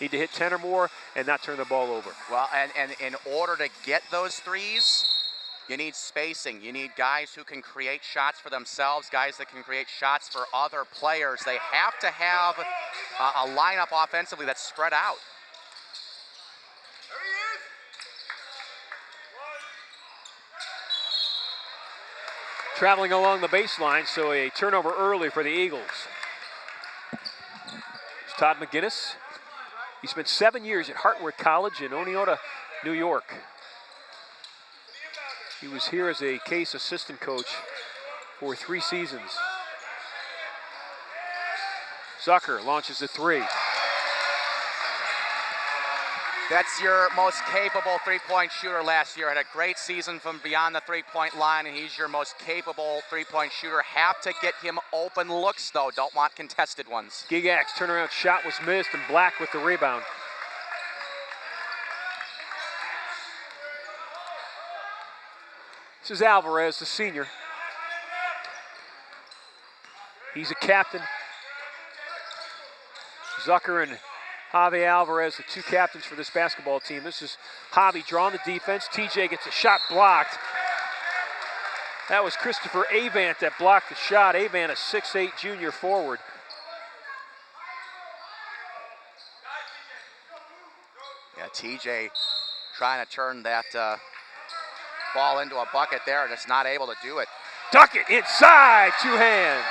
Need to hit 10 or more and not turn the ball over. Well, and in order to get those threes, you need spacing. You need guys who can create shots for themselves, guys that can create shots for other players. They have to have a lineup offensively that's spread out. Traveling along the baseline, so a turnover early for the Eagles. It's Todd McGinnis. He spent 7 years at Hartwick College in Oneonta, New York. He was here as a case assistant coach for 3 seasons. Zucker launches the three. That's your most capable three-point shooter last year. Had a great season from beyond the three-point line, and he's your most capable three-point shooter. Have to get him open looks, though. Don't want contested ones. Gigak's turnaround shot was missed, and Black with the rebound. This is Alvarez, the senior. He's a captain. Zucker and Javi Alvarez, the 2 captains for this basketball team. This is Javi drawing the defense. TJ gets a shot blocked. That was Christopher Avant that blocked the shot. Avant, a 6'8" junior forward. Yeah, TJ trying to turn that ball into a bucket there, and it's not able to do it. Duck it inside, 2 hands.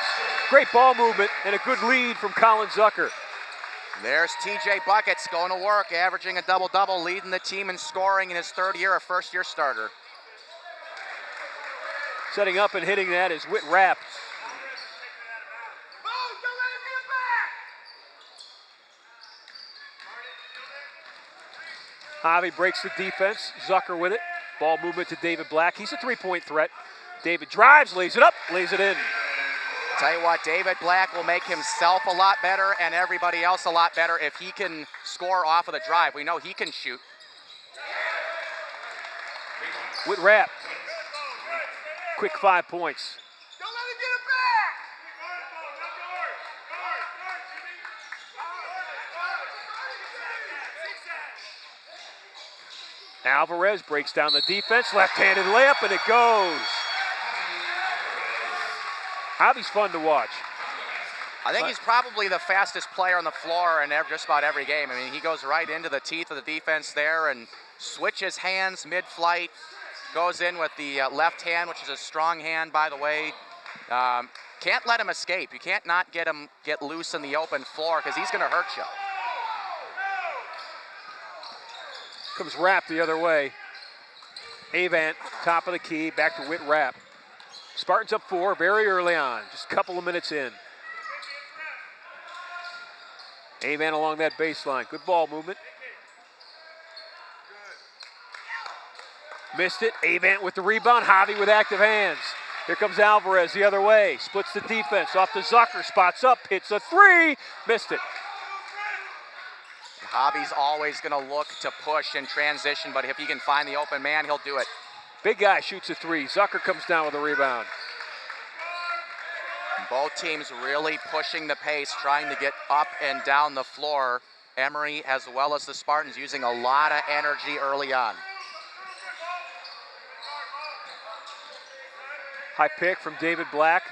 Great ball movement and a good lead from Colin Zucker. There's TJ Buckets going to work, averaging a double-double, leading the team in scoring in his 3rd year, a first-year starter. Setting up and hitting that is Whit Rapp. Javi breaks the defense. Zucker with it. Ball movement to David Black. He's a 3-point threat. David drives, lays it up, lays it in. Tell you what, David Black will make himself a lot better and everybody else a lot better if he can score off of the drive. We know he can shoot. Whit Rapp. Quick 5 points. Don't let him get it back! Alvarez breaks down the defense, left-handed layup, and it goes. Javi's fun to watch. I think he's probably the fastest player on the floor in just about every game. I mean, he goes right into the teeth of the defense there and switches hands mid-flight, goes in with the left hand, which is a strong hand, by the way. Can't let him escape. You can't not get him get loose in the open floor because he's going to hurt you. Comes Rapp the other way. Avant, top of the key, back to Whit Rapp. Spartans up 4 very early on, just a couple of minutes in. Avant along that baseline, good ball movement. Missed it, Avant with the rebound, Javi with active hands. Here comes Alvarez the other way, splits the defense, off to Zucker, spots up, hits a 3, missed it. Javi's always going to look to push in transition, but if he can find the open man, he'll do it. Big guy shoots a 3. Zucker comes down with a rebound. Both teams really pushing the pace, trying to get up and down the floor. Emory, as well as the Spartans, using a lot of energy early on. High pick from David Black.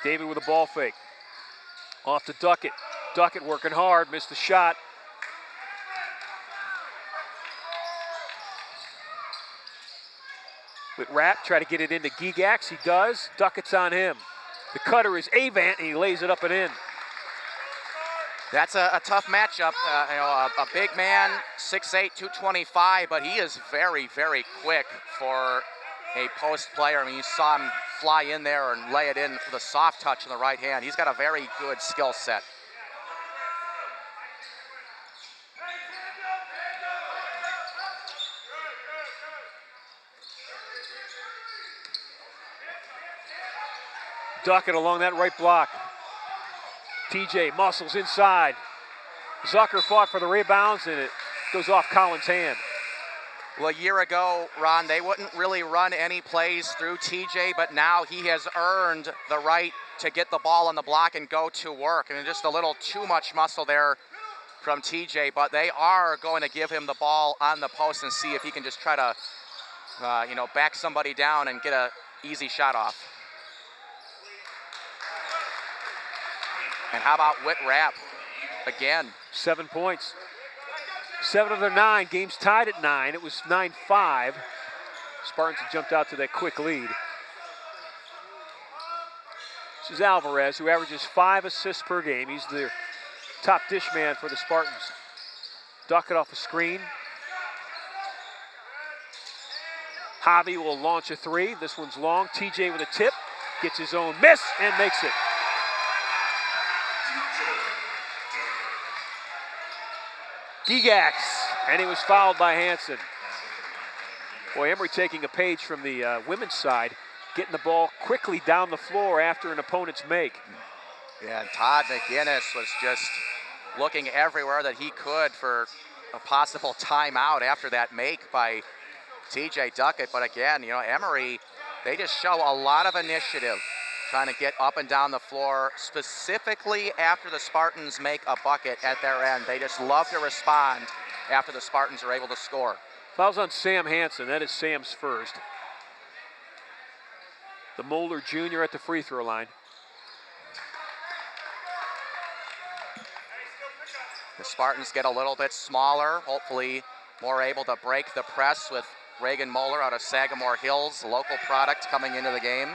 David with a ball fake. Off to Duckett. Duckett working hard, missed the shot. With Rapp, try to get it into Gigax, he does. Duckett's on him. The cutter is Avant, and he lays it up and in. That's a tough matchup. A big man, 6'8", 225, but he is very, very quick for a post player. I mean, you saw him fly in there and lay it in with a soft touch in the right hand. He's got a very good skill set. Duckett along that right block. TJ muscles inside. Zucker fought for the rebounds, and it goes off Collins' hand. Well, a year ago, Ron, they wouldn't really run any plays through TJ, but now he has earned the right to get the ball on the block and go to work. And just a little too much muscle there from TJ, but they are going to give him the ball on the post and see if he can just try to, back somebody down and get an easy shot off. And how about Whit Rapp again? 7 points. 7 of their 9. Game's tied at 9. It was 9-5. Spartans have jumped out to that quick lead. This is Alvarez, who averages 5 assists per game. He's the top dish man for the Spartans. Duck it off a screen. Javi will launch a 3. This one's long. TJ with a tip. Gets his own miss and makes it. Gigax, and he was fouled by Jansen. Boy, Emory taking a page from the women's side, getting the ball quickly down the floor after an opponent's make. Yeah, and Todd McGinnis was just looking everywhere that he could for a possible timeout after that make by TJ Duckett. But again, Emory, they just show a lot of initiative trying to get up and down the floor, specifically after the Spartans make a bucket at their end. They just love to respond after the Spartans are able to score. Fouls on Sam Jansen. That is Sam's first. The Moeller Jr. at the free throw line. The Spartans get a little bit smaller, hopefully more able to break the press with Reagan Moeller out of Sagamore Hills, local product coming into the game.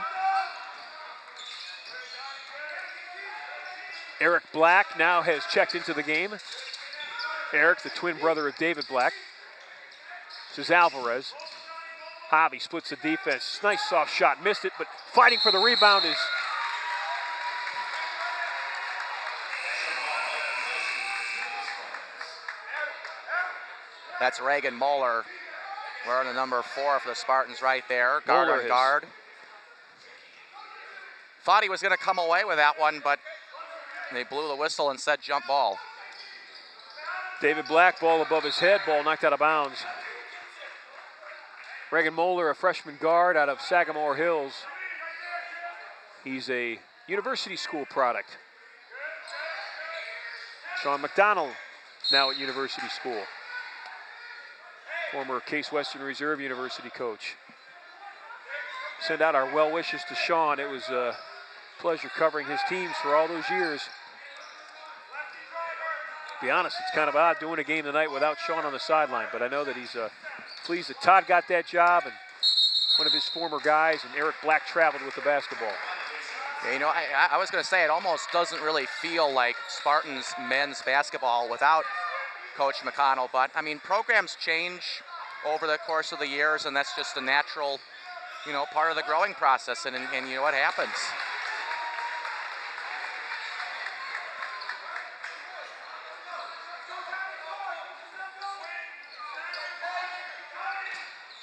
Eric Black now has checked into the game. Eric, the twin brother of David Black. This is Alvarez. Javi splits the defense. Nice soft shot, missed it, but fighting for the rebound is That's Reagan Moeller wearing the number 4 for the Spartans right there. Guard on guard. Thought he was going to come away with that one, but they blew the whistle and said jump ball. David Black, ball above his head, ball knocked out of bounds. Reagan Moeller, a freshman guard out of Sagamore Hills. He's a university school product. Sean McDonald now at university school. Former Case Western Reserve University coach. Send out our well wishes to Sean. It was a pleasure covering his teams for all those years. To be honest, it's kind of odd doing a game tonight without Sean on the sideline, but I know that he's pleased that Todd got that job and one of his former guys, and Eric Black traveled with the basketball. Yeah, I was going to say it almost doesn't really feel like Spartans men's basketball without Coach McConnell, but I mean, programs change over the course of the years, and that's just a natural, part of the growing process, and you know what happens.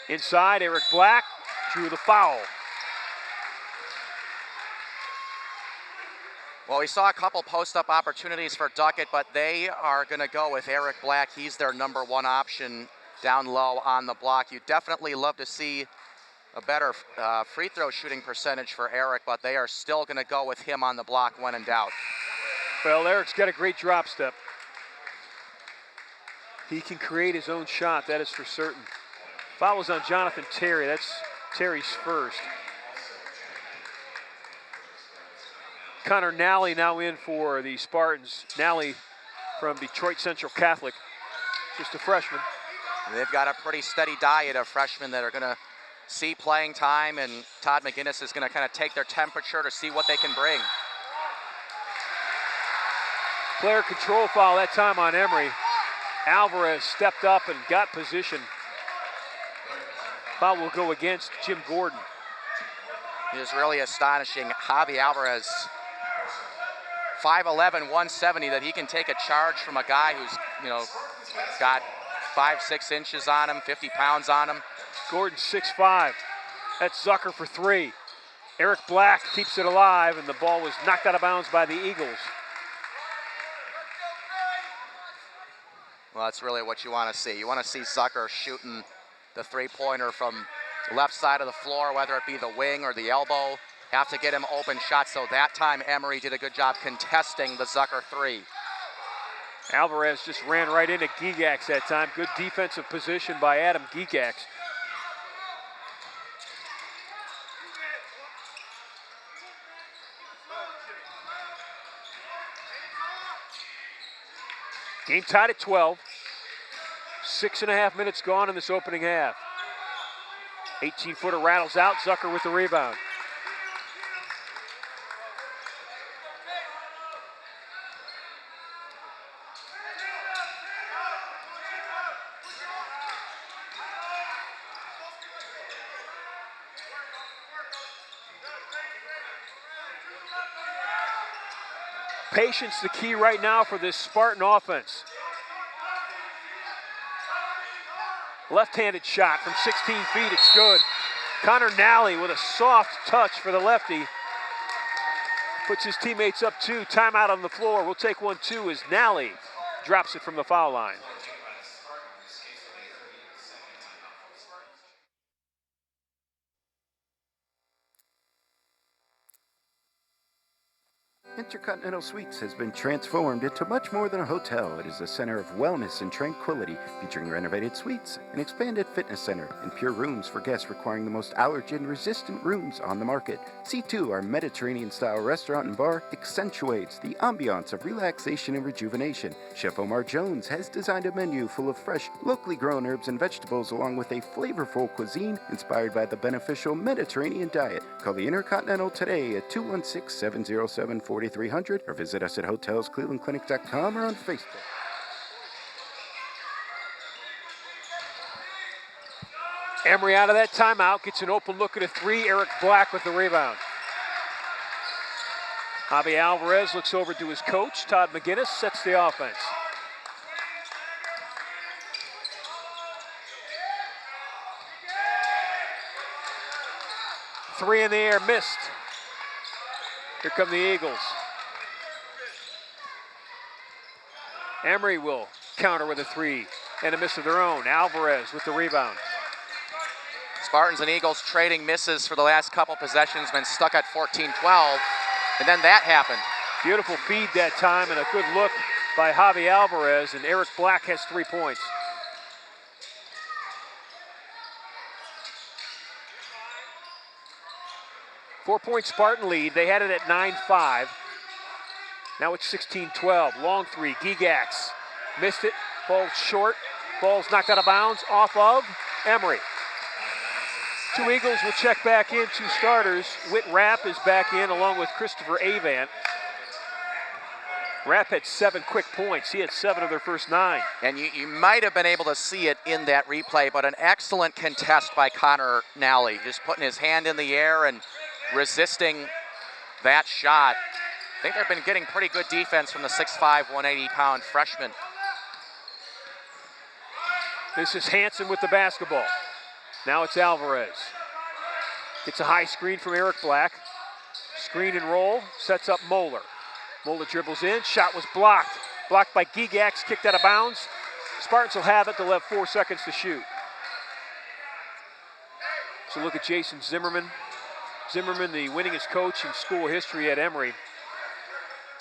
Inside, Eric Black drew the foul. Well, we saw a couple post-up opportunities for Duckett, but they are going to go with Eric Black. He's their number 1 option down low on the block. You definitely love to see a better free throw shooting percentage for Eric, but they are still going to go with him on the block when in doubt. Well, Eric's got a great drop step. He can create his own shot, that is for certain. Foul was on Jonathan Terry. That's Terry's first. Connor Nally now in for the Spartans. Nally from Detroit Central Catholic, just a freshman. They've got a pretty steady diet of freshmen that are going to see playing time, and Todd McGinnis is going to kind of take their temperature to see what they can bring. Player control foul that time on Emory. Alvarez stepped up and got position. Foul will go against Jim Gordon. It is really astonishing. Javi Alvarez, 5'11", 170, that he can take a charge from a guy who's, got 5-6 inches on him, 50 pounds on him. Gordon 6'5". That's Zucker for 3. Eric Black keeps it alive, and the ball was knocked out of bounds by the Eagles. Well, that's really what you want to see. You want to see Zucker shooting the three-pointer from the left side of the floor, whether it be the wing or the elbow. Have to get him open shots. So that time Emory did a good job contesting the Zucker 3. Alvarez just ran right into Gigax that time. Good defensive position by Adam Gigax. Game tied at 12. 6.5 minutes gone in this opening half. 18-footer rattles out, Zucker with the rebound. Patience the key right now for this Spartan offense. Left-handed shot from 16 feet, it's good. Connor Nally with a soft touch for the lefty. Puts his teammates up 2, timeout on the floor. We'll take 1-2 as Nally drops it from the foul line. Intercontinental Suites has been transformed into much more than a hotel. It is a center of wellness and tranquility, featuring renovated suites, an expanded fitness center, and pure rooms for guests requiring the most allergen-resistant rooms on the market. C2, our Mediterranean-style restaurant and bar, accentuates the ambiance of relaxation and rejuvenation. Chef Omar Jones has designed a menu full of fresh, locally grown herbs and vegetables, along with a flavorful cuisine inspired by the beneficial Mediterranean diet. Call the Intercontinental today at 216-707-4300 or visit us at hotelsclevelandclinic.com or on Facebook. Emory out of that timeout, gets an open look at a 3. Eric Black with the rebound. Javi Alvarez looks over to his coach. Todd McGinnis sets the offense. Three in the air, missed. Here come the Eagles. Emory will counter with a 3 and a miss of their own. Alvarez with the rebound. Spartans and Eagles trading misses for the last couple possessions, been stuck at 14-12, and then that happened. Beautiful feed that time and a good look by Javi Alvarez, and Eric Black has 3 points. Four-point Spartan lead. They had it at 9-5. Now it's 16-12. Long 3. Gigax missed it. Ball short. Ball's knocked out of bounds off of Emory. 2 Eagles will check back in. 2 starters. Whit Rapp is back in along with Christopher Avant. Rapp had 7 quick points. He had 7 of their first 9. And you might have been able to see it in that replay, but an excellent contest by Connor Nally, just putting his hand in the air and resisting that shot. I think they've been getting pretty good defense from the 6'5", 180-pound freshman. This is Jansen with the basketball. Now it's Alvarez. Gets a high screen from Eric Black. Screen and roll, sets up Moeller. Moeller dribbles in, shot was blocked. Blocked by Gigax, kicked out of bounds. Spartans will have it, they'll have 4 seconds to shoot. So look at Jason Zimmerman. Zimmerman, the winningest coach in school history at Emory.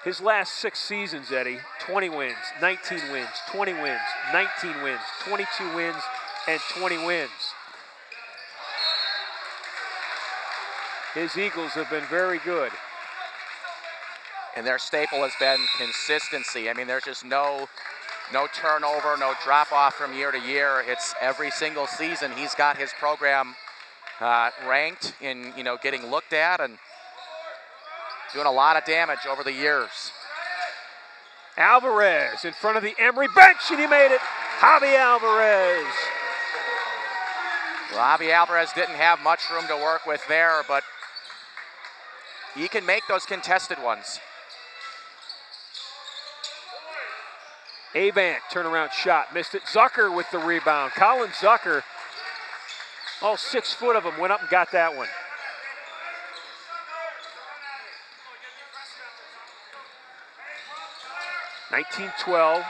His last 6 seasons, Eddie, 20 wins, 19 wins, 20 wins, 19 wins, 22 wins, and 20 wins. His Eagles have been very good. And their staple has been consistency. I mean, there's just no turnover, no drop off from year to year. It's every single season he's got his program ranked in, getting looked at and doing a lot of damage over the years. Alvarez in front of the Emory bench, and he made it. Javi Alvarez. Well, Javi Alvarez didn't have much room to work with there, but he can make those contested ones. Avant, turnaround shot, missed it. Zucker with the rebound. Colin Zucker, all 6 foot of them, went up and got that one. (19-12),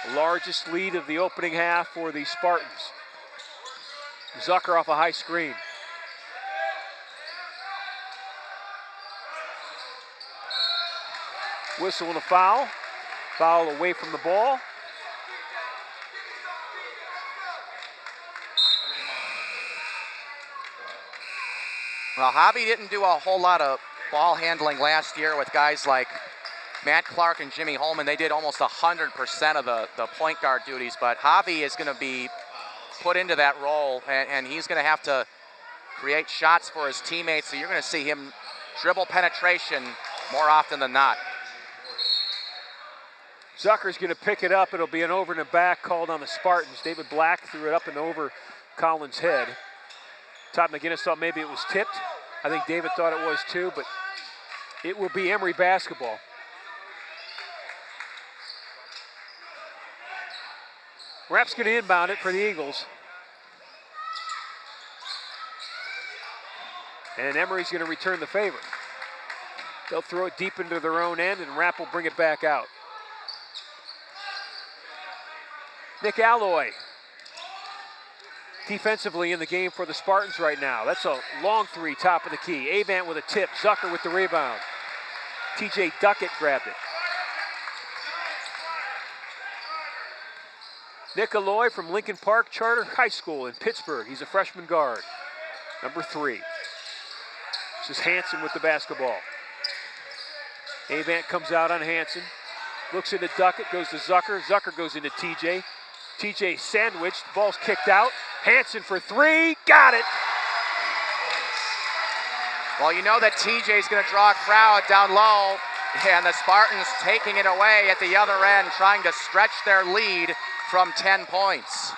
the largest lead of the opening half for the Spartans. Zucker off a high screen. Whistle and a foul. Foul away from the ball. Well, Hobby didn't do a whole lot of ball handling last year with guys like Matt Clark and Jimmy Holman. They did almost 100% of the point guard duties, but Hobby is going to be put into that role, and he's going to have to create shots for his teammates, so you're going to see him dribble penetration more often than not. Zucker's going to pick it up. It'll be an over and a back called on the Spartans. David Black threw it up and over Collins' head. Todd McGinnis thought maybe it was tipped. I think David thought it was too, but it will be Emory basketball. Rapp's going to inbound it for the Eagles. And Emory's going to return the favor. They'll throw it deep into their own end, and Rapp will bring it back out. Nick Alloy, defensively in the game for the Spartans right now. That's a long three, top of the key. Avant with a tip, Zucker with the rebound. TJ Duckett grabbed it. Nick Alloy from Lincoln Park Charter High School in Pittsburgh. He's a freshman guard, number 3. This is Jansen with the basketball. Avant comes out on Jansen. Looks into Duckett, goes to Zucker. Zucker goes into TJ. TJ sandwiched, ball's kicked out. Jansen for 3, got it. Well, you know that TJ's going to draw a crowd down low, and the Spartans taking it away at the other end, trying to stretch their lead from 10 points.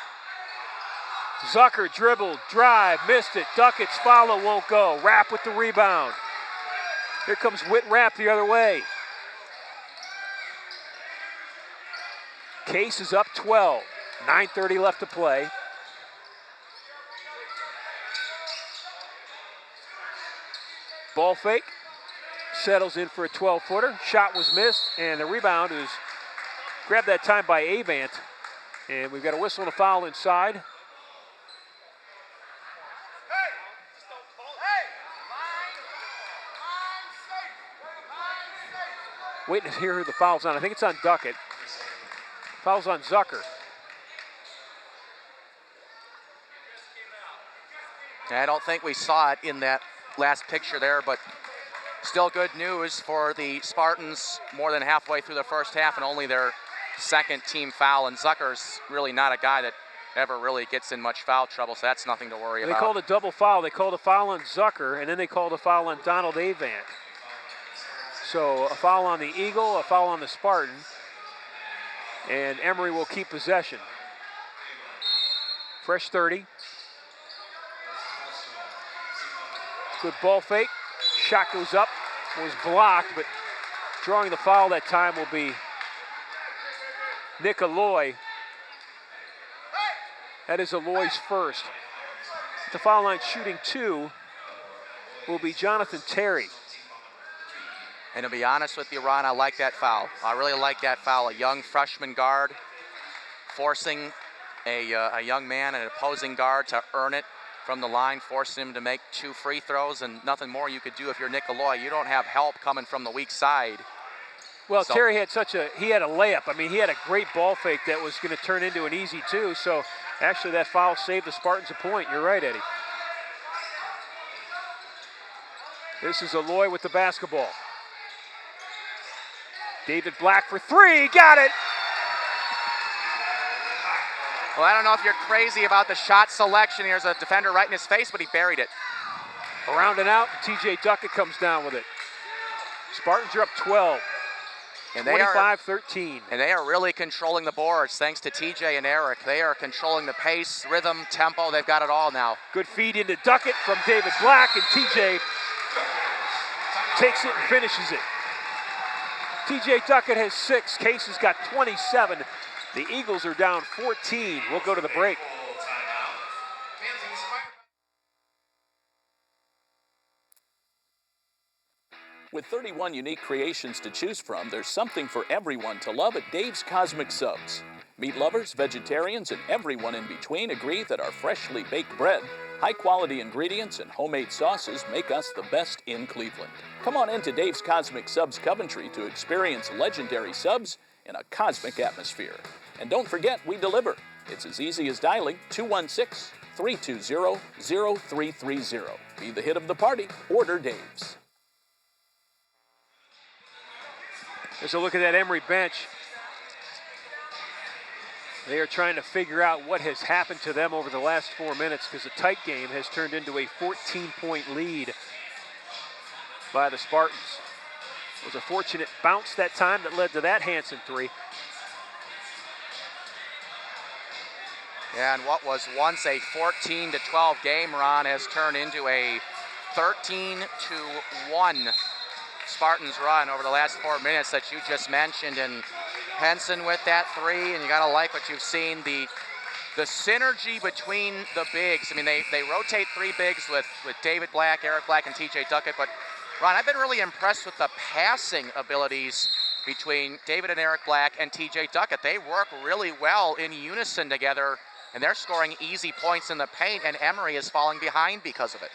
Zucker dribbled, drive, missed it. Duckett's follow won't go. Rapp with the rebound. Here comes Whit Rapp the other way. Case is up 12. 9:30 left to play. Ball fake. Settles in for a 12-footer. Shot was missed, and the rebound is grabbed that time by Avant. And we've got a whistle and a foul inside. Waiting to hear who the foul's on. I think it's on Duckett. Foul's on Zucker. I don't think we saw it in that last picture there, but still good news for the Spartans more than halfway through the first half and only their second team foul. And Zucker's really not a guy that ever really gets in much foul trouble, so that's nothing to worry about. They called a double foul. They called a foul on Zucker, and then they called a foul on Donald Avant. So a foul on the Eagle, a foul on the Spartan, and Emory will keep possession. Fresh 30. Good ball fake. Shot goes up, was blocked, but drawing the foul that time will be Nick Alloy. That is Alloy's first. At the foul line shooting 2 will be Jonathan Terry. And to be honest with you, Ron, I like that foul. I really like that foul. A young freshman guard forcing a young man, an opposing guard, to earn it from the line, forcing him to make 2 free throws, and nothing more you could do if you're Nick Alloy. You don't have help coming from the weak side. Well, so Terry had he had a layup. I mean, he had a great ball fake that was going to turn into an easy 2, so actually that foul saved the Spartans a point. You're right, Eddie. This is Alloy with the basketball. David Black for 3, got it! Well, I don't know if you're crazy about the shot selection. Here's a defender right in his face, but he buried it. Around and out, TJ Duckett comes down with it. Spartans are up 12, and 25-13. And they are really controlling the boards thanks to TJ and Eric. They are controlling the pace, rhythm, tempo. They've got it all now. Good feed into Duckett from David Black, and TJ takes it and finishes it. TJ Duckett has 6. Case has got 27. The Eagles are down 14. We'll go to the break. With 31 unique creations to choose from, there's something for everyone to love at Dave's Cosmic Subs. Meat lovers, vegetarians, and everyone in between agree that our freshly baked bread, high-quality ingredients, and homemade sauces make us the best in Cleveland. Come on into Dave's Cosmic Subs Coventry to experience legendary subs in a cosmic atmosphere. And don't forget, we deliver. It's as easy as dialing 216-320-0330. Be the hit of the party. Order Dave's. There's a look at that Emory bench. They are trying to figure out what has happened to them over the last 4 minutes, because a tight game has turned into a 14-point lead by the Spartans. It was a fortunate bounce that time that led to that Jansen three. Yeah, and what was once a 14-12 game, Ron, has turned into a 13-1 Spartans run over the last 4 minutes that you just mentioned. And Jansen with that three, and you gotta like what you've seen, the synergy between the bigs. I mean, they rotate three bigs with David Black, Eric Black, and TJ Duckett, but Ron, I've been really impressed with the passing abilities between David and Eric Black and TJ Duckett. They work really well in unison together, and they're scoring easy points in the paint, and Emory is falling behind because of it.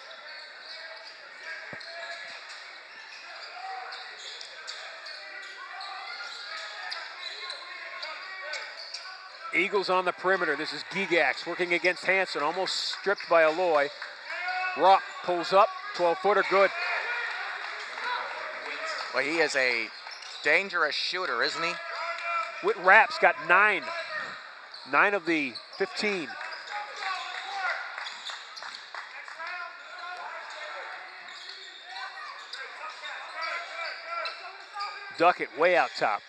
Eagles on the perimeter. This is Gigax working against Jansen, almost stripped by Aloy. Rupp pulls up, 12-footer, good. Well, he is a dangerous shooter, isn't he? Whit Rapp's got 9. 9 of the 15. Duckett way out top.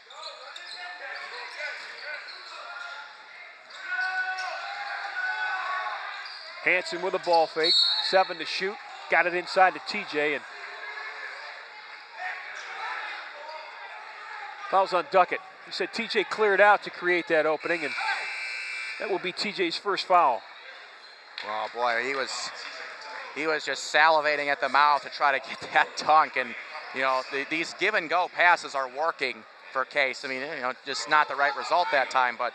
Jansen with a ball fake, 7 to shoot, got it inside to TJ, and fouls on Duckett. He said TJ cleared out to create that opening, and that will be TJ's first foul. Oh boy, he was just salivating at the mouth to try to get that dunk, and you know, these give and go passes are working for Case. I mean, you know, just not the right result that time, but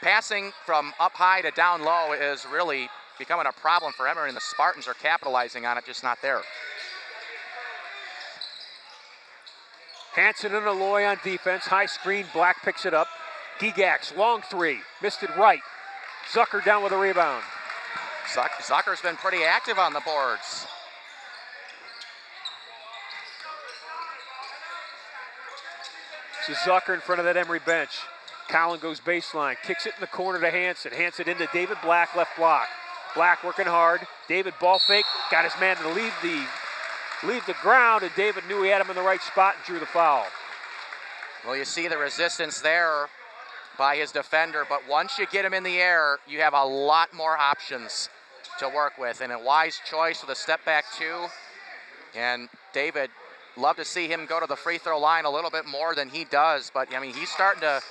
passing from up high to down low is really becoming a problem for Emory, and the Spartans are capitalizing on it, just not there. Jansen and Aloy on defense, high screen, Black picks it up. Gigax, long three, missed it right. Zucker down with a rebound. Zucker's been pretty active on the boards. This is Zucker in front of that Emory bench. Collin goes baseline, kicks it in the corner to Jansen. Jansen into David Black, left block. Black working hard. David ball fake, got his man to leave the ground, and David knew he had him in the right spot and drew the foul. Well, you see the resistance there by his defender, but once you get him in the air, you have a lot more options to work with, and a wise choice with a step back two. And David, love to see him go to the free throw line a little bit more than he does, but I mean, he's starting to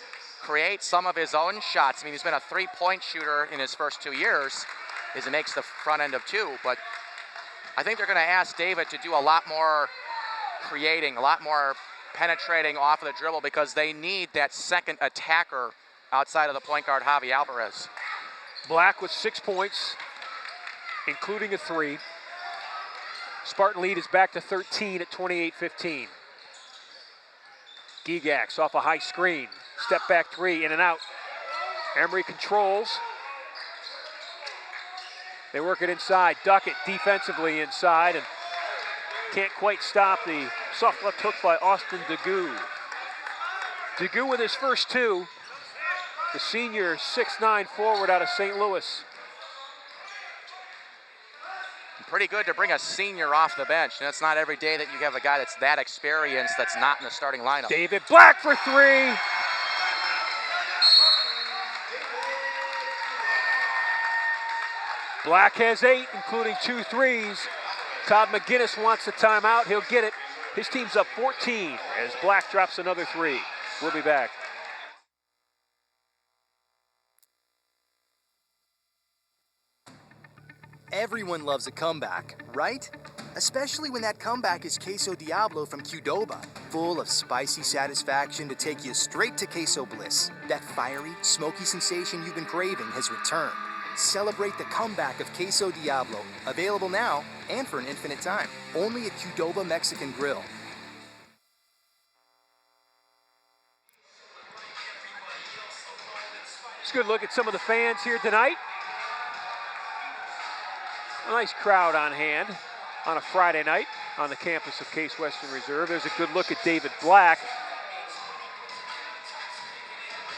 create some of his own shots. I mean, he's been a three-point shooter in his first 2 years as he makes the front end of two, but I think they're gonna ask David to do a lot more creating, a lot more penetrating off of the dribble, because they need that second attacker outside of the point guard, Javi Alvarez. Black with 6 points, including a three. Spartan lead is back to 13 at 28-15. Gigax off a high screen. Step back three, in and out. Emory controls. They work it inside. Duckett defensively inside, and can't quite stop the soft left hook by Austin DeGue. DeGue with his first two. The senior 6'9" forward out of St. Louis. Pretty good to bring a senior off the bench. And it's not every day that you have a guy that's that experienced that's not in the starting lineup. David Black for three. Black has 8, including 2 threes. Todd McGinnis wants a timeout. He'll get it. His team's up 14 as Black drops another 3. We'll be back. Everyone loves a comeback, right? Especially when that comeback is Queso Diablo from Qdoba, full of spicy satisfaction to take you straight to queso bliss. That fiery, smoky sensation you've been craving has returned. Celebrate the comeback of Queso Diablo, available now and for an infinite time, only at Qdoba Mexican Grill. good look at some of the fans here tonight. A nice crowd on hand on a Friday night on the campus of Case Western Reserve. There's a good look at David Black.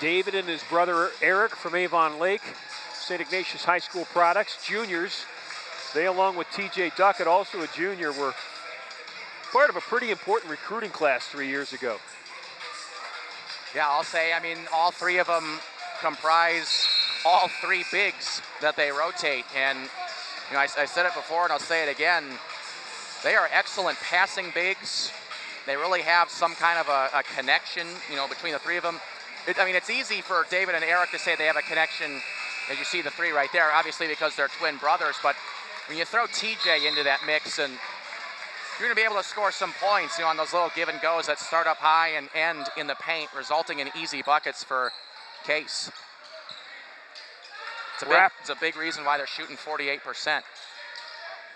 David and his brother Eric from Avon Lake, St. Ignatius High School products, juniors. They, along with TJ Duckett, also a junior, were part of a pretty important recruiting class 3 years ago. Yeah, I'll say, I mean, all three of them comprise all three bigs that they rotate. And, you know, I said it before and I'll say it again. They are excellent passing bigs. They really have some kind of a connection, you know, between the three of them. I mean, it's easy for David and Eric to say they have a connection, as you see the three right there, obviously because they're twin brothers. But when you throw TJ into that mix, and you're going to be able to score some points, you know, on those little give and goes that start up high and end in the paint, resulting in easy buckets for Case. It's a big reason why they're shooting 48%.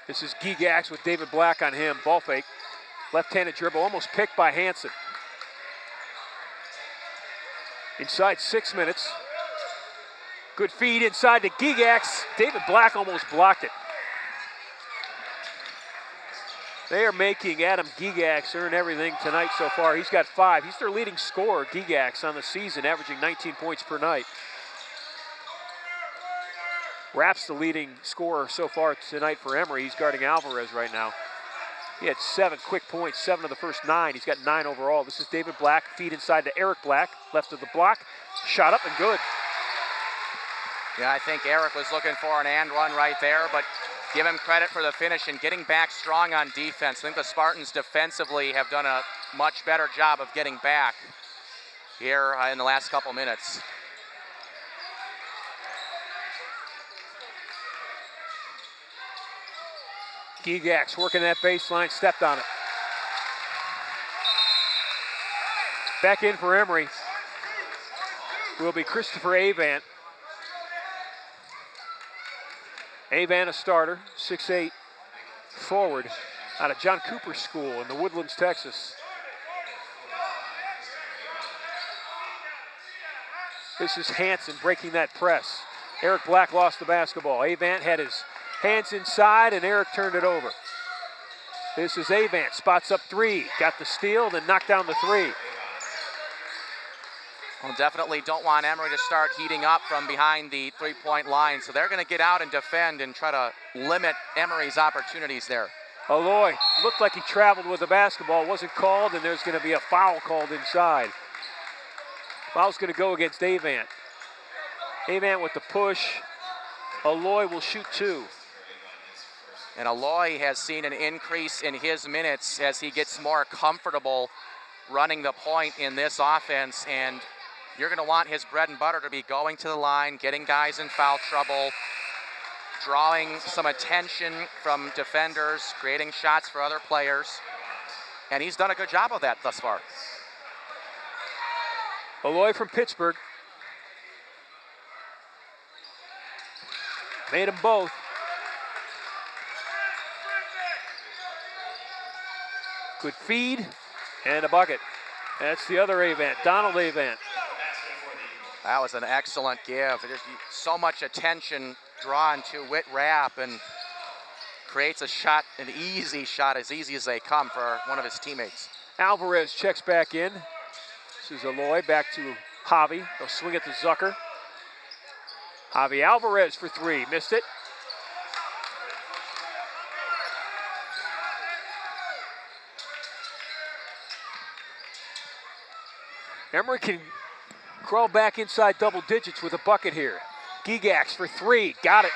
This is Gigax with David Black on him. Ball fake, left-handed dribble, almost picked by Jansen. Inside 6 minutes. Good feed inside to Gigax. David Black almost blocked it. They are making Adam Gigax earn everything tonight so far. He's got 5. He's their leading scorer, Gigax, on the season, averaging 19 points per night. Rapp's the leading scorer so far tonight for Emory. He's guarding Alvarez right now. He had 7 quick points, 7 of the first 9. He's got 9 overall. This is David Black, feed inside to Eric Black, left of the block, shot up and good. Yeah, I think Eric was looking for an and run right there, but give him credit for the finish and getting back strong on defense. I think the Spartans defensively have done a much better job of getting back here in the last couple minutes. Gigax working that baseline, stepped on it. Back in for Emory will be Christopher Avant. Avant, a starter, 6'8", forward, out of John Cooper School in the Woodlands, Texas. This is Jansen breaking that press. Eric Black lost the basketball. Avant had his hands inside, and Eric turned it over. This is Avant, spots up 3, got the steal, then knocked down the 3. Well, definitely don't want Emory to start heating up from behind the three-point line, so they're going to get out and defend and try to limit Emory's opportunities there. Aloy looked like he traveled with the basketball, wasn't called, and there's going to be a foul called inside. Foul's going to go against Avant. Avant with the push. Aloy will shoot 2. And Aloy has seen an increase in his minutes as he gets more comfortable running the point in this offense. And you're going to want his bread and butter to be going to the line, getting guys in foul trouble, drawing some attention from defenders, creating shots for other players. And he's done a good job of that thus far. Aloy from Pittsburgh. Made them both. Good feed and a bucket. That's the other Avant, Donald Avant. That was an excellent give. There's so much attention drawn to Whit Rapp and creates a shot, an easy shot, as easy as they come for one of his teammates. Alvarez checks back in. This is Aloy back to Javi. They'll swing it to Zucker. Javi Alvarez for 3, missed it. Emory can crawl back inside double digits with a bucket here. Gigax for 3, got it.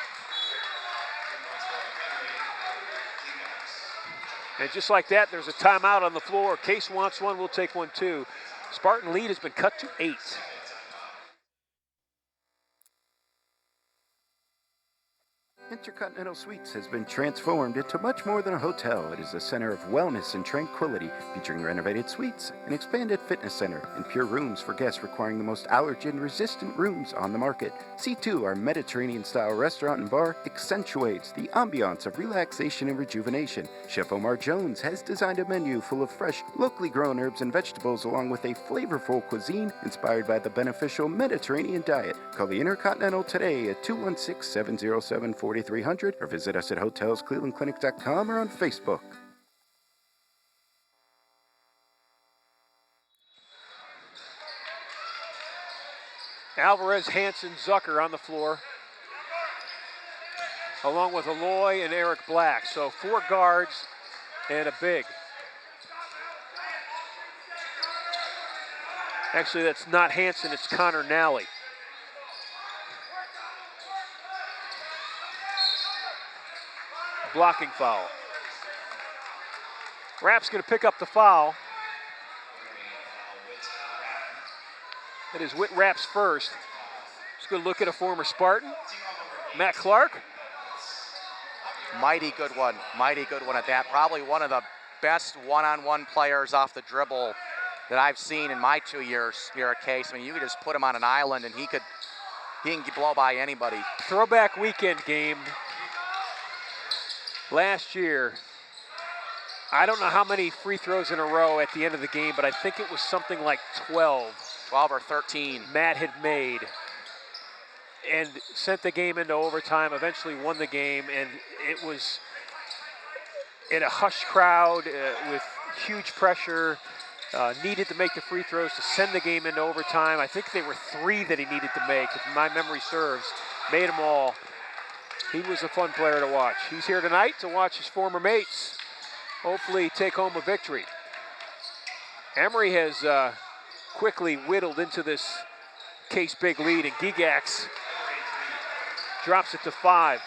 And just like that, there's a timeout on the floor. Case wants one, we'll take one too. Spartan lead has been cut to 8. And Intercontinental Suites has been transformed into much more than a hotel. It is a center of wellness and tranquility, featuring renovated suites, an expanded fitness center, and pure rooms for guests requiring the most allergen-resistant rooms on the market. C2, our Mediterranean-style restaurant and bar, accentuates the ambiance of relaxation and rejuvenation. Chef Omar Jones has designed a menu full of fresh, locally grown herbs and vegetables, along with a flavorful cuisine inspired by the beneficial Mediterranean diet. Call the Intercontinental today at 216-707-4300 or visit us at hotelsclevelandclinic.com or on Facebook. Alvarez, Hansen, Zucker on the floor, along with Aloy and Eric Black. So 4 guards and a big. Actually, that's not Hansen, it's Connor Nally. Blocking foul. Rapp's going to pick up the foul. That is Whit Rapp's first. Just going to look at a former Spartan, Matt Clark. Mighty good one at that. Probably one of the best one-on-one players off the dribble that I've seen in my 2 years here at Case. I mean, you could just put him on an island and he can blow by anybody. Throwback weekend game last year. I don't know how many free throws in a row at the end of the game, but I think it was something like 12. 12 or 13. Matt had made and sent the game into overtime, eventually won the game, and it was in a hushed crowd with huge pressure, needed to make the free throws to send the game into overtime. I think they were 3 that he needed to make, if my memory serves. Made them all. He was a fun player to watch. He's here tonight to watch his former mates hopefully take home a victory. Emory has quickly whittled into this Case big lead, and Gigax drops it to 5.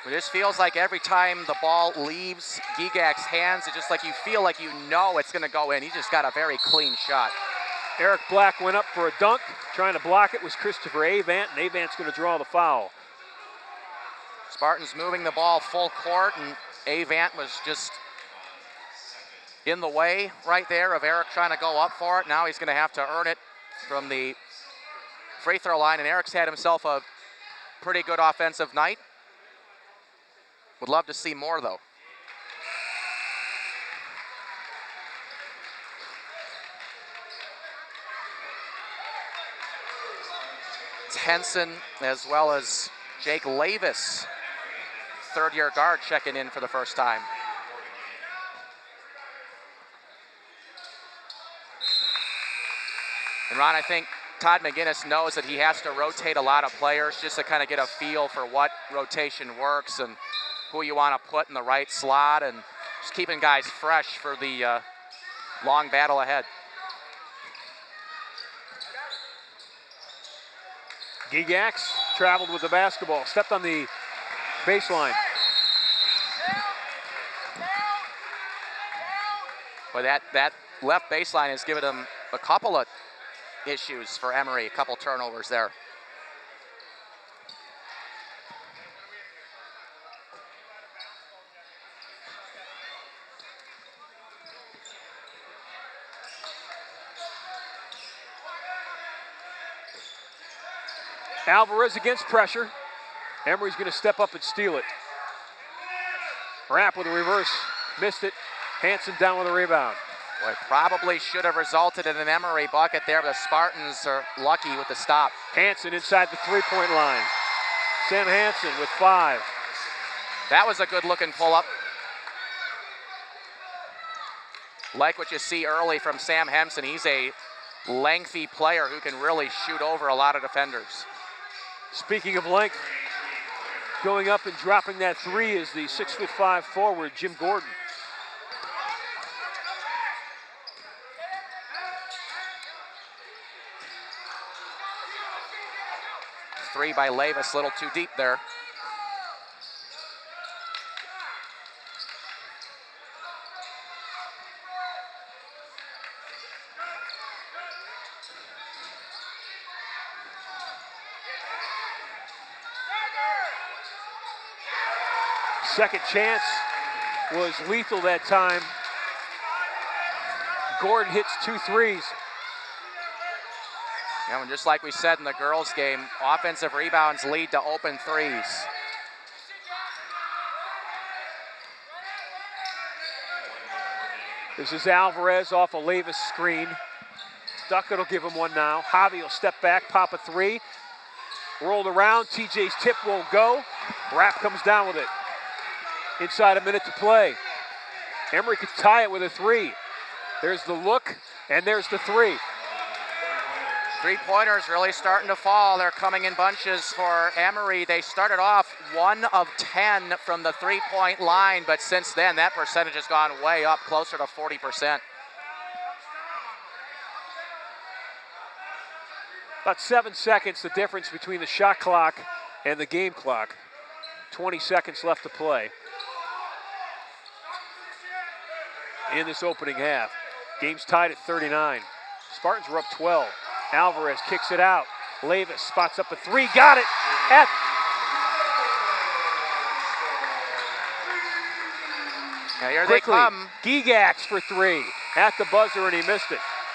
It just feels like every time the ball leaves Gigax's hands, it's just like you feel like you know it's going to go in. He just got a very clean shot. Eric Black went up for a dunk. Trying to block it was Christopher Avant, and Avant's going to draw the foul. Spartans moving the ball full court, and Avant was just in the way right there of Eric trying to go up for it. Now he's going to have to earn it from the free throw line, and Eric's had himself a pretty good offensive night. Would love to see more, though. It's Henson as well as Jake Lavis, third-year guard, checking in for the first time. And Ron, I think Todd McGinnis knows that he has to rotate a lot of players just to kind of get a feel for what rotation works and who you want to put in the right slot, and just keeping guys fresh for the long battle ahead. Gigax traveled with the basketball, stepped on the baseline. But that left baseline has given him a couple of issues for Emory, a couple turnovers there. Alvarez against pressure. Emory's going to step up and steal it. Rapp with a reverse, missed it. Hansen down with a rebound. Well, it probably should have resulted in an Emory bucket there, but the Spartans are lucky with the stop. Hansen inside the three-point line. Sam Hansen with 5. That was a good-looking pull-up. Like what you see early from Sam Henson. He's a lengthy player who can really shoot over a lot of defenders. Speaking of length, going up and dropping that 3 is the 6'5" forward, Jim Gordon. Three by Lavis, a little too deep there. Second chance was lethal that time. Gordon hits 2 threes. Yeah, and just like we said in the girls' game, offensive rebounds lead to open threes. This is Alvarez off a Levis screen. Duckett will give him one now. Javi will step back, pop a 3. Rolled around, TJ's tip won't go. Rapp comes down with it. Inside a minute to play. Emory could tie it with a 3. There's the look, and there's the 3. Three-pointers really starting to fall. They're coming in bunches for Emory. They started off 1 of 10 from the three-point line, but since then that percentage has gone way up, closer to 40%. About 7 seconds, the difference between the shot clock and the game clock. 20 seconds left to play in this opening half. Game's tied at 39. Spartans are up 12. Alvarez kicks it out. Levis spots up a 3, got it! Now here Quickly, they come. Gigax for 3 at the buzzer, and he missed it.